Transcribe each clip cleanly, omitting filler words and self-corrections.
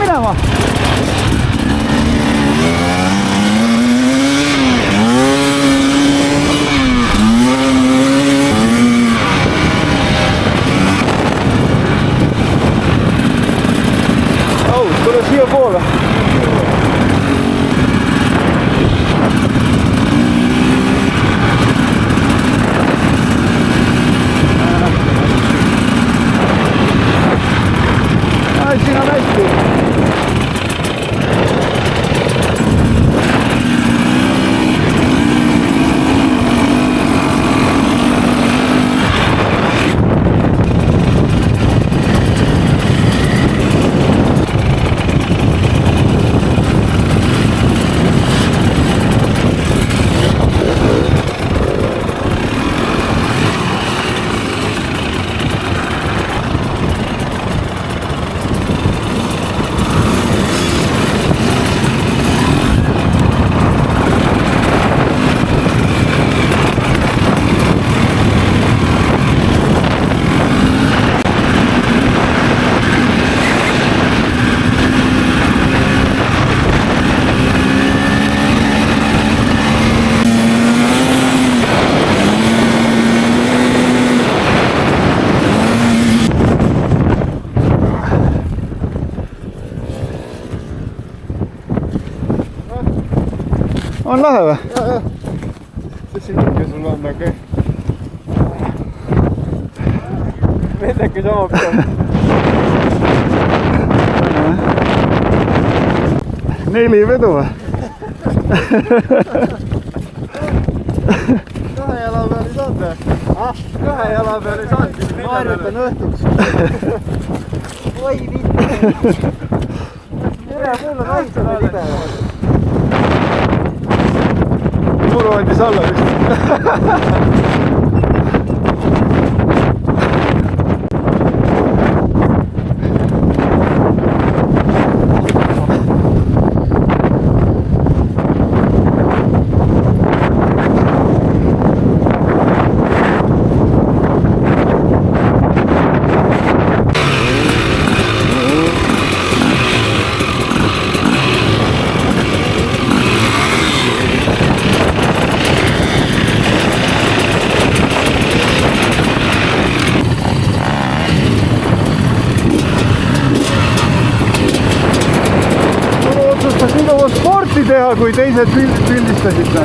minema. Tule siia poole. Siin on hästi. On lahe või? Jah. See sinuke sul on okei. Vedeke sama peal. 4 vedu või? Kahe jala peal ei saanud või? Kahe jala peal ei saanud. Ma harjutan õhtuks. Oi vitt. Tere, mul on aitsane libe. Muru andis alla vist. Sporti teha, kui teised pildistasid.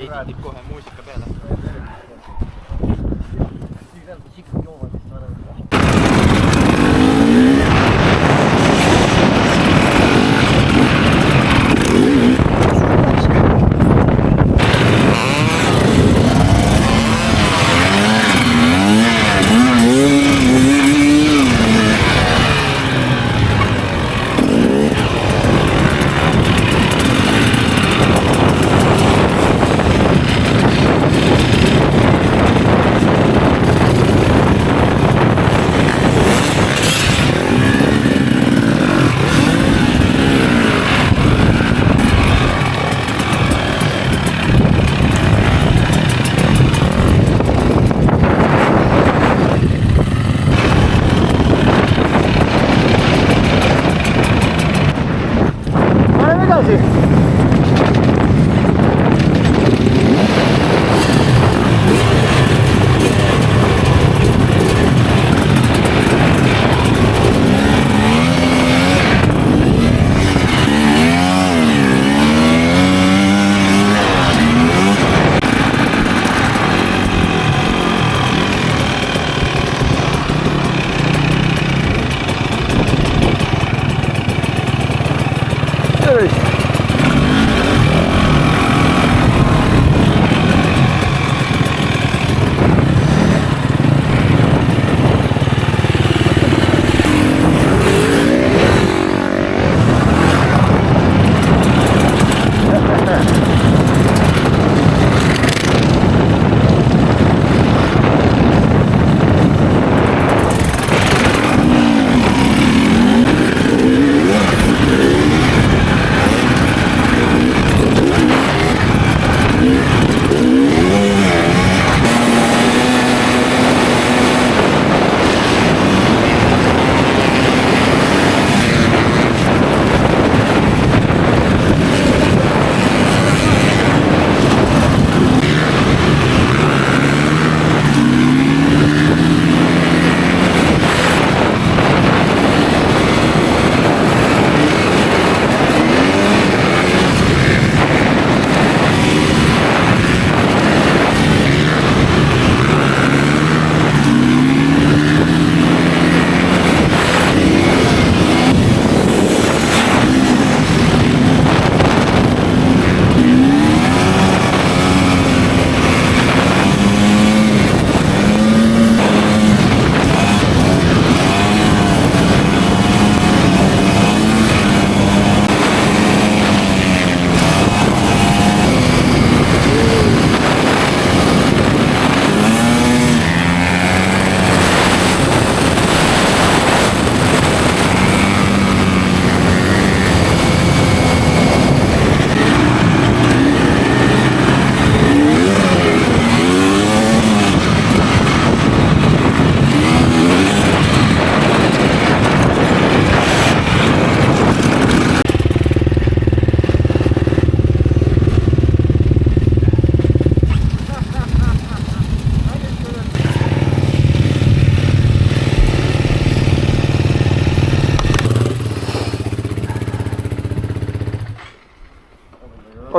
Räädib kohe muusika peale.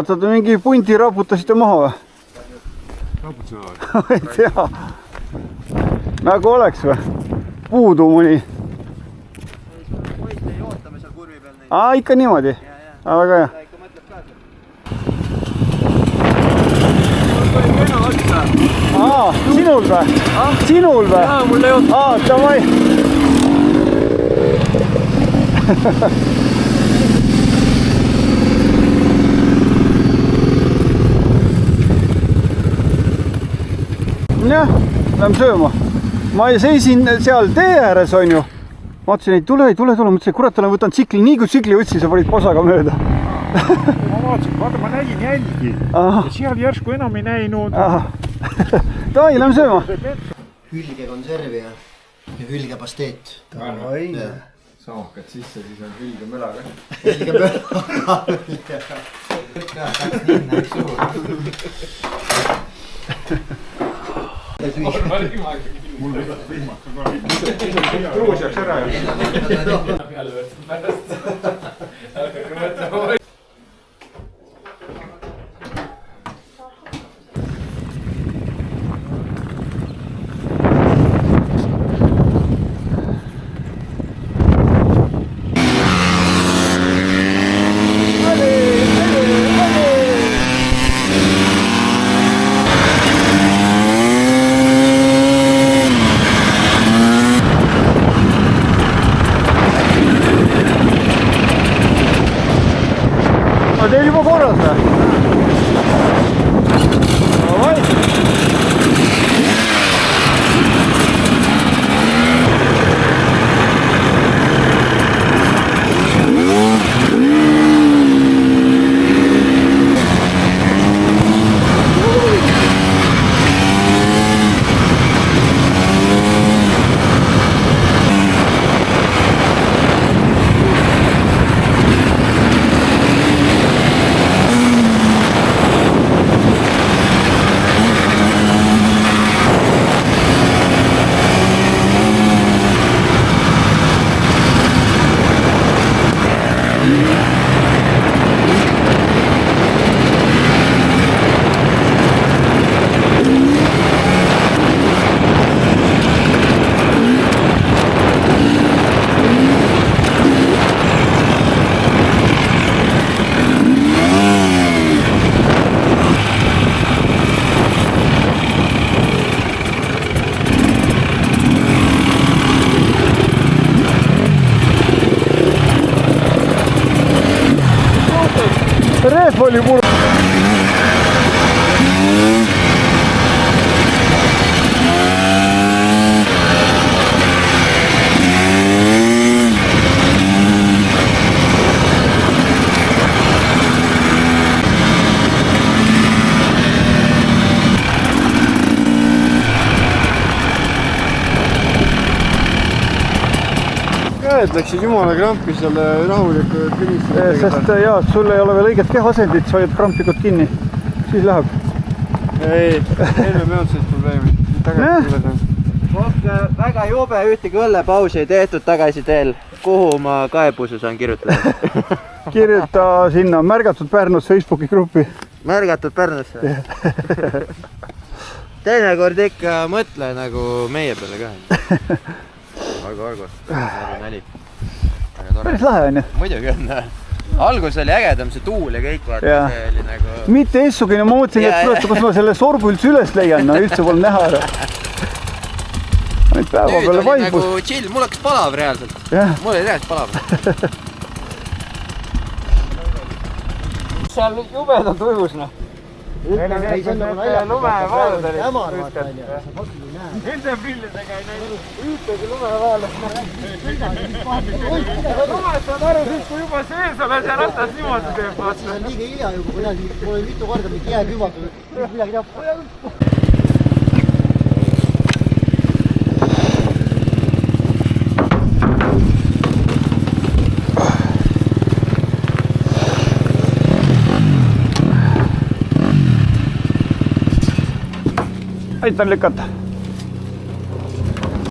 oota, te mingi punti raputasite maha või? Raputasime ei tea. Nagu oleks või? Puudu mõni. Poiste ei ootame seal kurvi peal neid. Aa, ikka niimoodi? Aa, väga hea. Ta ikka mõtleb ka seal. Aa, sinul või? Sinul või? Jaa, mul ei olnud. Aa, davai. jah, lähme sööma. Ma seisin seal tee ääres, on ju. Ma mõtlesin, ei tule. Mõtlesin, kurat, olen võtnud tsikli. Nii kui tsikli võtsin, sa panid posaga mööda. ma vaatasin, vaata, ma nägin jälgi. Ja seal järsku enam ei näinud. Davai, lähme sööma. Hülgekonservi ja hülgepasteet. Samakad sisse, siis on hülgemöla ka. Hülgemöla. Mul võtab vihmaka ka. Truus jääks ära ja. Peale võtsid pärast. oli mul. Käed läksid jumala krampi selle rahuliku pinnisti. Sest jaa, sul ei ole veel õiget kehaasendit, sa hoiad krampikut kinni. Siis läheb. Ei, eelmine minut sellist probleemi. Väga jube, ühtegi õllepausi ei tehtud tagasi teel. Kuhu ma kaebuse saan kirjutada? Kirjuta sinna märgatud Pärnus Facebooki gruppi. Märgatud Pärnusse? Teinekord ikka mõtle nagu meie peale ka. Olgu. Nali. Päris lahe on ju. Muidugi on. Algus oli ägedam, see tuul ja kõik vaata, see oli nagu... Mitte essugine, ma mõtlesin, et tuleta, kus ma selle sorgu üldse üles leian, no üldse pole näha ära. Nüüd päeva peale vaibus. Nüüd oli nagu chill, mul hakkas palav reaalselt. Mul oli reaalselt palav. Seal jubedalt ujus, noh. Ei, see on nagu naljakas. Lumevaalad olid. Hämar vaata on ju. Sa potki ei näe. Nende prillidega ei näinud. Ühtegi lumevaalad. Lumest saad aru siis, kui juba sees oled ja ratas niimoodi teeb. See on liiga hilja juba, kui näed, mul oli mitu korda mingi jääkübaga. Midagi teab. Aitan lükata.